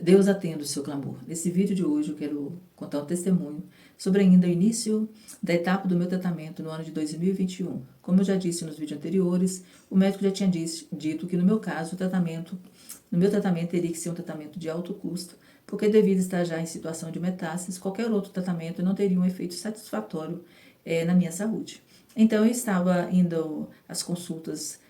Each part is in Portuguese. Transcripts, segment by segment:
Deus atenda o seu clamor. Nesse vídeo de hoje eu quero contar um testemunho sobre ainda o início da etapa do meu tratamento no ano de 2021. Como eu já disse nos vídeos anteriores, o médico já tinha dito que no meu caso, no meu tratamento teria que ser um tratamento de alto custo, porque devido estar já em situação de metástase, qualquer outro tratamento não teria um efeito satisfatório na minha saúde. Então eu estava indo às consultas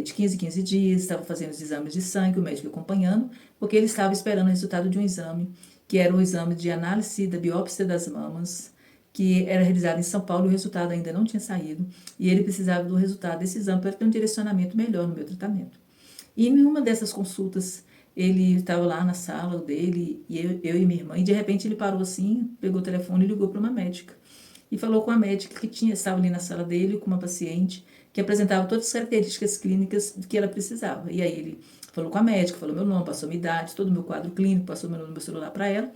de 15 em 15 dias, estava fazendo os exames de sangue, o médico acompanhando, porque ele estava esperando o resultado de um exame, que era o exame de análise da biópsia das mamas, que era realizado em São Paulo, e o resultado ainda não tinha saído, e ele precisava do resultado desse exame para ter um direcionamento melhor no meu tratamento. E em uma dessas consultas, ele estava lá na sala dele, e eu e minha irmã, e de repente ele parou assim, pegou o telefone e ligou para uma médica. E falou com a médica que estava ali na sala dele, com uma paciente, que apresentava todas as características clínicas que ela precisava. E aí ele falou com a médica, falou meu nome, passou minha idade, todo o meu quadro clínico, passou meu nome, meu celular para ela.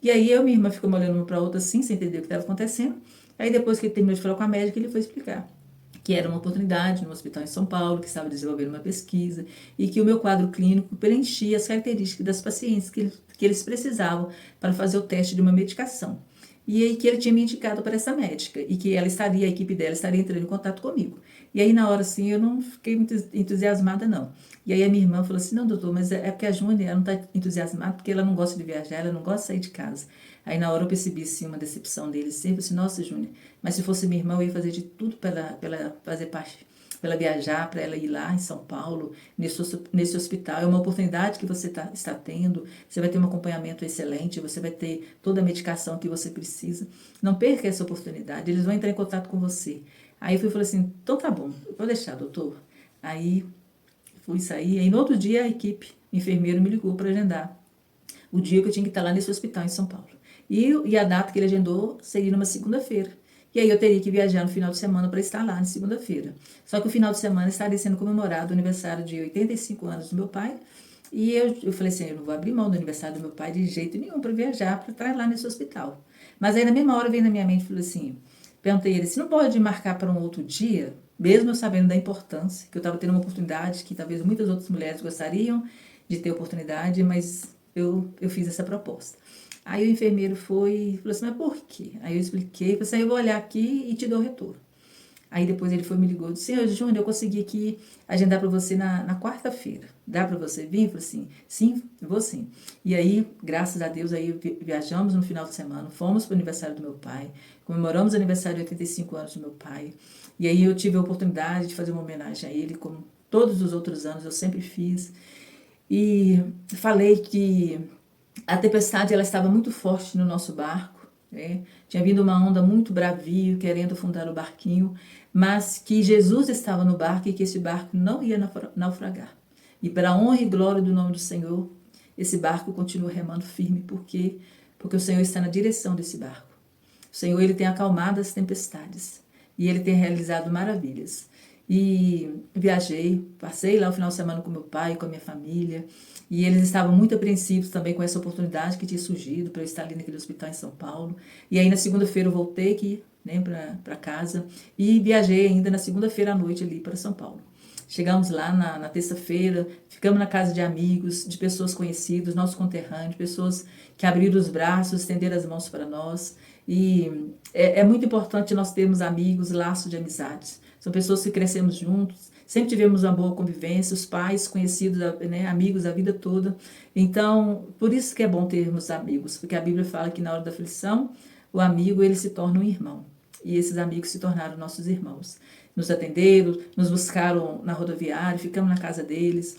E aí eu e minha irmã ficamos olhando uma para a outra assim, sem entender o que estava acontecendo. Aí depois que ele terminou de falar com a médica, ele foi explicar que era uma oportunidade no hospital em São Paulo, que estava desenvolvendo uma pesquisa, e que o meu quadro clínico preenchia as características das pacientes que eles precisavam para fazer o teste de uma medicação. E aí que ele tinha me indicado para essa médica, e que ela estaria, a equipe dela estaria entrando em contato comigo. E aí na hora assim eu não fiquei muito entusiasmada não. E aí a minha irmã falou assim, não doutor, mas é porque a Júnia não está entusiasmada porque ela não gosta de viajar, ela não gosta de sair de casa. Aí na hora eu percebi assim, uma decepção dele, assim, eu falei assim, nossa Júnia, mas se fosse minha irmã eu ia fazer de tudo para ela fazer parte, para ela viajar, para ela ir lá em São Paulo, nesse hospital. É uma oportunidade que você está tendo, você vai ter um acompanhamento excelente, você vai ter toda a medicação que você precisa. Não perca essa oportunidade, eles vão entrar em contato com você. Aí eu falei assim, então tá bom, vou deixar, doutor. Aí fui sair, aí no outro dia a equipe, enfermeiro, me ligou para agendar o dia que eu tinha que estar lá nesse hospital em São Paulo. E a data que ele agendou seria numa segunda-feira. E aí eu teria que viajar no final de semana para estar lá na segunda-feira. Só que o final de semana estaria sendo comemorado o aniversário de 85 anos do meu pai. E eu falei assim, eu não vou abrir mão do aniversário do meu pai de jeito nenhum para viajar, para estar lá nesse hospital. Mas aí na mesma hora veio na minha mente e falou assim, perguntei a ele, se não pode marcar para um outro dia, mesmo eu sabendo da importância, que eu estava tendo uma oportunidade, que talvez muitas outras mulheres gostariam de ter oportunidade, mas eu fiz essa proposta. Aí o enfermeiro foi e falou assim, mas por quê? Aí eu expliquei, falei assim, eu vou olhar aqui e te dou o retorno. Aí depois ele foi me ligou e disse, senhor Júnior, eu consegui aqui agendar para você na quarta-feira. Dá para você vir? Eu falei assim, sim, eu vou sim. E aí, graças a Deus, aí viajamos no final de semana, fomos para o aniversário do meu pai, comemoramos o aniversário de 85 anos do meu pai. E aí eu tive a oportunidade de fazer uma homenagem a ele, como todos os outros anos eu sempre fiz. E falei que a tempestade ela estava muito forte no nosso barco, né? Tinha vindo uma onda muito bravio, querendo afundar o barquinho, mas que Jesus estava no barco e que esse barco não ia naufragar. E para a honra e glória do nome do Senhor, esse barco continua remando firme, porque o Senhor está na direção desse barco. O Senhor ele tem acalmado as tempestades e ele tem realizado maravilhas. E viajei, passei lá o final de semana com meu pai, com a minha família, e eles estavam muito apreensivos também com essa oportunidade que tinha surgido para eu estar ali naquele hospital em São Paulo. E aí na segunda-feira eu voltei aqui, né, para casa e viajei ainda na segunda-feira à noite ali para São Paulo. Chegamos lá na terça-feira, ficamos na casa de amigos, de pessoas conhecidas, nossos conterrâneos, pessoas que abriram os braços, estenderam as mãos para nós. E é muito importante nós termos amigos, laços de amizades. São pessoas que crescemos juntos, sempre tivemos uma boa convivência, os pais conhecidos, né, amigos a vida toda. Então, por isso que é bom termos amigos, porque a Bíblia fala que na hora da aflição, o amigo ele se torna um irmão. E esses amigos se tornaram nossos irmãos. Nos atenderam, nos buscaram na rodoviária, ficamos na casa deles,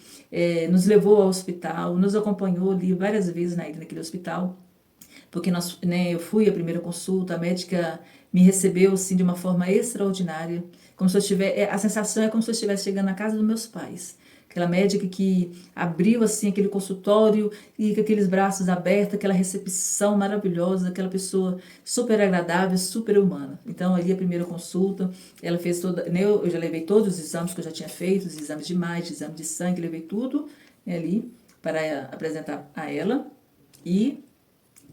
nos levou ao hospital, nos acompanhou ali várias vezes na ida naquele hospital, porque eu fui à primeira consulta, a médica me recebeu assim, de uma forma extraordinária, como se eu a sensação é como se eu estivesse chegando na casa dos meus pais. Aquela médica que abriu assim aquele consultório e com aqueles braços abertos, aquela recepção maravilhosa, aquela pessoa super agradável, super humana. Então ali a primeira consulta, ela fez toda, né, eu já levei todos os exames que eu já tinha feito, os exames de imagem, exame de sangue, levei tudo, né, ali para apresentar a ela. E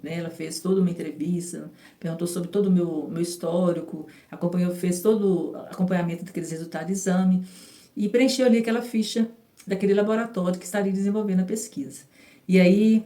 ela fez toda uma entrevista, perguntou sobre todo o meu histórico, fez todo o acompanhamento daqueles resultados de exame e preencheu ali aquela ficha daquele laboratório que estaria desenvolvendo a pesquisa. E aí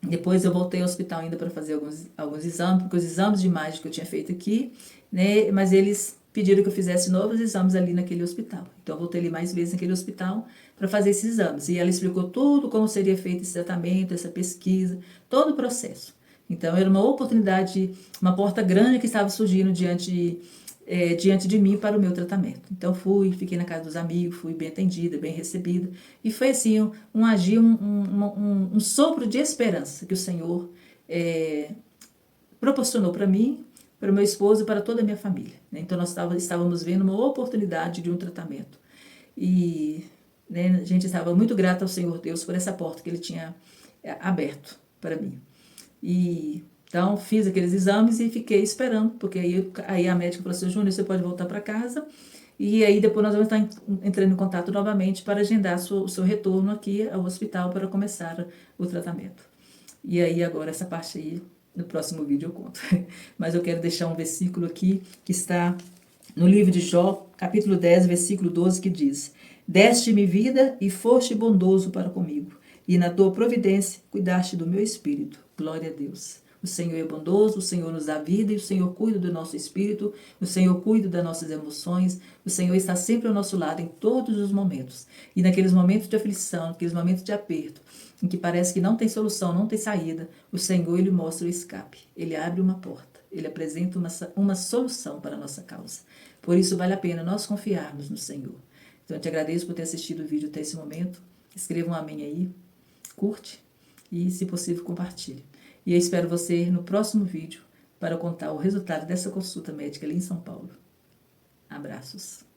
Depois eu voltei ao hospital ainda para fazer alguns exames, porque os exames de imagem que eu tinha feito aqui, né, mas eles pediram que eu fizesse novos exames ali naquele hospital. Então eu voltei ali mais vezes naquele hospital para fazer esses exames. E ela explicou tudo como seria feito esse tratamento, essa pesquisa, todo o processo. Então era uma oportunidade, uma porta grande que estava surgindo diante de mim para o meu tratamento. Então fui, fiquei na casa dos amigos, fui bem atendida, bem recebida, e foi assim, um agir, um sopro de esperança que o Senhor proporcionou para mim, para o meu esposo e para toda a minha família, né? Então nós estávamos vendo uma oportunidade de um tratamento. E, né, a gente estava muito grata ao Senhor Deus por essa porta que Ele tinha aberto para mim. E então fiz aqueles exames e fiquei esperando, porque aí a médica falou assim: Júnior, você pode voltar para casa. E aí depois nós vamos estar entrando em contato novamente para agendar o seu retorno aqui ao hospital para começar o tratamento. E aí agora essa parte aí, no próximo vídeo eu conto. Mas eu quero deixar um versículo aqui que está no livro de Jó, capítulo 10, versículo 12, que diz: Deste-me vida e foste bondoso para comigo, e na tua providência cuidaste do meu espírito. Glória a Deus. O Senhor é bondoso, o Senhor nos dá vida e o Senhor cuida do nosso espírito, o Senhor cuida das nossas emoções, o Senhor está sempre ao nosso lado em todos os momentos. E naqueles momentos de aflição, naqueles momentos de aperto, em que parece que não tem solução, não tem saída, o Senhor, Ele mostra o escape, Ele abre uma porta, Ele apresenta uma solução para a nossa causa. Por isso vale a pena nós confiarmos no Senhor. Então eu te agradeço por ter assistido o vídeo até esse momento. Escreva um amém aí, curte e, se possível, compartilhe. E eu espero você no próximo vídeo para contar o resultado dessa consulta médica ali em São Paulo. Abraços.